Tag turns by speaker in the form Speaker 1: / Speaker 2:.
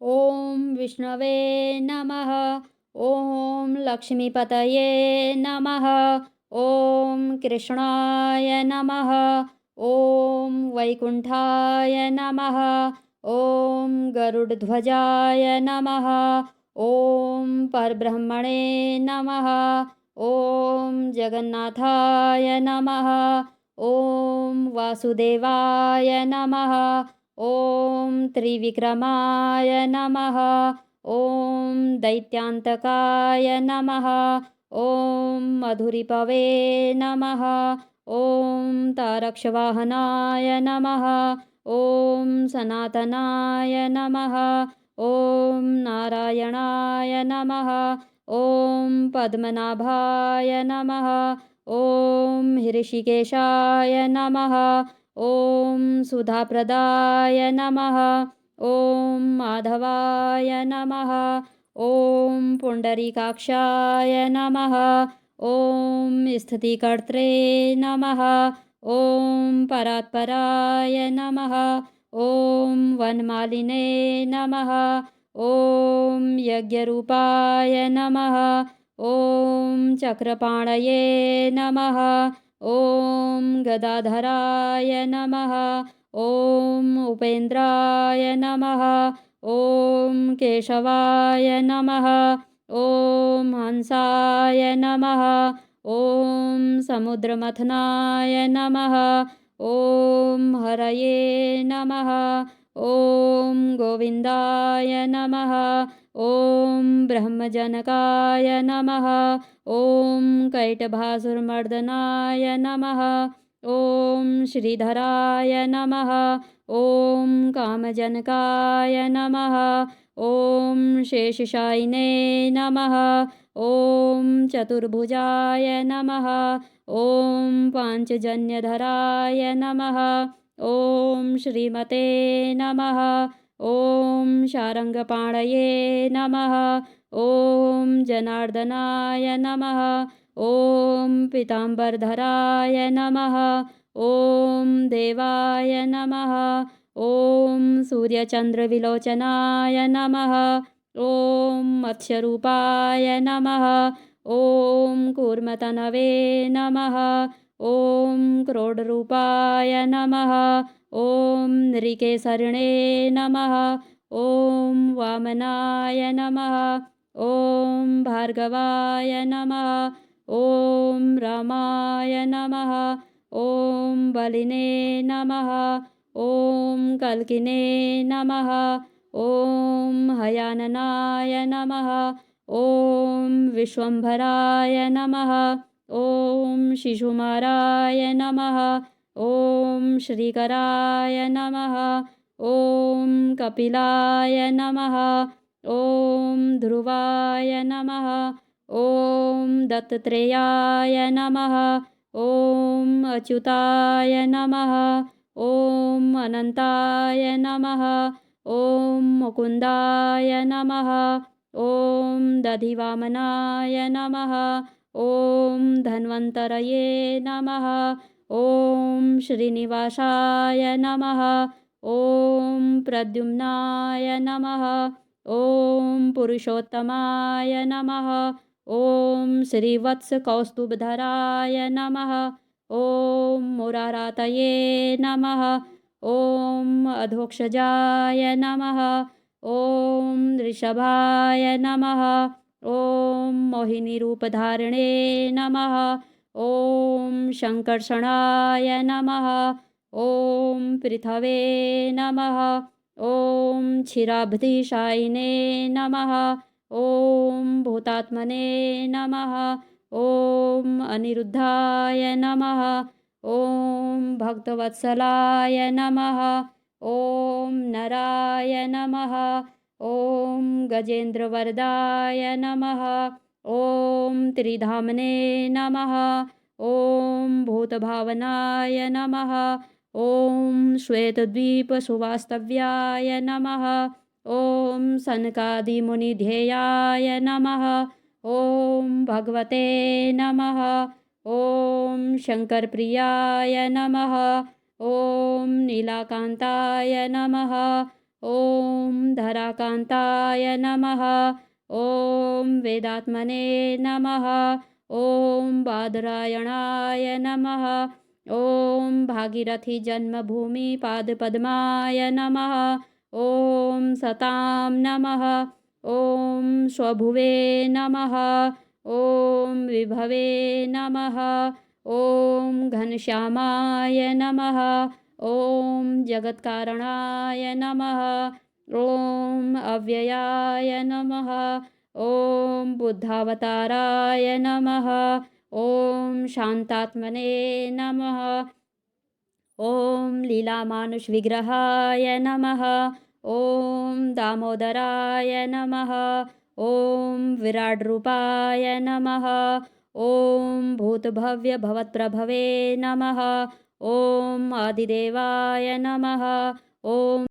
Speaker 1: ॐ विष्णवे नमः। ॐ लक्ष्मीपतये नमः। ॐ कृष्णाय नमः। ॐ वैकुण्ठाय नमः। ॐ गरुडध्वजाय नमः। ॐ परब्रह्मणे नमः। ॐ जगन्नाथाय नमः। ॐ वासुदेवाय नमः। ॐ त्रिविक्रमाय नमः। ॐ दैत्यान्तकाय नमः। ॐ मधुरिपवे नमः। ॐ तारक्षवाहनाय नमः। ॐ सनातनाय नमः। ॐ नारायणाय नमः। ॐ पद्मनाभाय नमः। ॐ हृषिकेशाय नमः। ॐ सुधाप्रदाय नमः। ॐ माधवाय नमः। ॐ पुण्डरीकाक्षाय नमः। ॐ स्थितिकर्त्रे नमः। ॐ परात्पराय नमः। ॐ वनमालिने नमः। ॐ यज्ञरूपाय नमः। ॐ चक्रपाणये नमः। ॐ गदाधराय नमः। ॐ उपेन्द्राय नमः। ॐ केशवाय नमः। ॐ हंसाय नमः। ॐ समुद्रमथनाय नमः। ॐ हरये नमः। ॐ गोविन्दाय नमः। ॐ ब्रह्मजनकाय नमः। ॐ कैटभासुरमर्दनाय नमः। ॐ श्रीधराय नमः। ॐ कामजनकाय नमः। ॐ शेषशायिने नमः। ॐ चतुर्भुजाय नमः। ॐ पाञ्चजन्यधराय नमः। ॐ श्रीमते नमः। ॐ शारङ्गपाणये नमः। ॐ जनार्दनाय नमः। ॐ पीताम्बरधराय नमः। ॐ देवाय नमः। ॐ सूर्यचन्द्रविलोचनाय नमः। ॐ मत्स्यरूपाय नमः। ॐ कूर्मतनवे नमः। ॐ क्रोडरूपाय नमः। ॐ नृकेसरिणे नमः। ॐ वामनाय नमः। ॐ भार्गवाय नमः। ॐ रामाय नमः। ॐ बलिने नमः। ॐ कल्किने नमः। ॐ हयाननाय नमः। ॐ विश्वम्भराय नमः। ॐ शिशुमाराय नमः। ॐ श्रीकराय नमः। ॐ कपिलाय नमः। ॐ ध्रुवाय नमः। ॐ दत्तात्रेयाय नमः। ॐ अच्युताय नमः। ॐ अनन्ताय नमः। ॐ मुकुन्दाय नमः। ॐ दधिवामनाय नमः। ॐ धन्वन्तरये नमः। ॐ श्रीनिवासाय नमः। ॐ प्रद्युम्नाय नमः। ॐ पुरुषोत्तमाय नमः। ॐ श्रीवत्सकौस्तुभधराय नमः। ॐ मुरारातये नमः। ॐ अधोक्षजाय नमः। ॐ ऋषभाय नमः। ॐ मोहिनीरूपधारिणे नमः। ॐ शङ्कर्षणाय नमः। ॐ पृथवे नमः। ॐ क्षीराब्धिशायिने नमः। ॐ भूतात्मने नमः। ॐ अनिरुद्धाय नमः। ॐ भक्तवत्सलाय नमः। ॐ नराय नमः। ॐ गजेन्द्रवरदाय नमः। ॐ त्रिधामने नमः। ॐ भूतभावनाय नमः। ॐ श्वेतद्वीपसुवास्तव्याय नमः। ॐ सनकादिमुनिध्येयाय नमः। ॐ भगवते नमः। ॐ शङ्करप्रियाय नमः। ॐ नीलाकान्ताय नमः। ॐ धराकान्ताय नमः। ॐ वेदात्मने नमः। ॐ बादरायणाय नमः। ॐ भागीरथी जन्मभूमि पादपद्माय नमः। ॐ सतां नमः। ॐ स्वभुवे नमः। ॐ विभवे नमः। ॐ घनश्यामाय नमः। ॐ जगत्कारणाय नमः। ॐ अव्ययाय नमः। ॐ बुद्धावताराय नमः। ॐ शान्तात्मने नमः। ॐ लीलामानुषविग्रहाय नमः। ॐ दामोदराय नमः। ॐ विराड्रूपाय नमः। ॐ भूतभव्यभवत्प्रभवे नमः। ॐ आदिदेवाय नमः। ॐ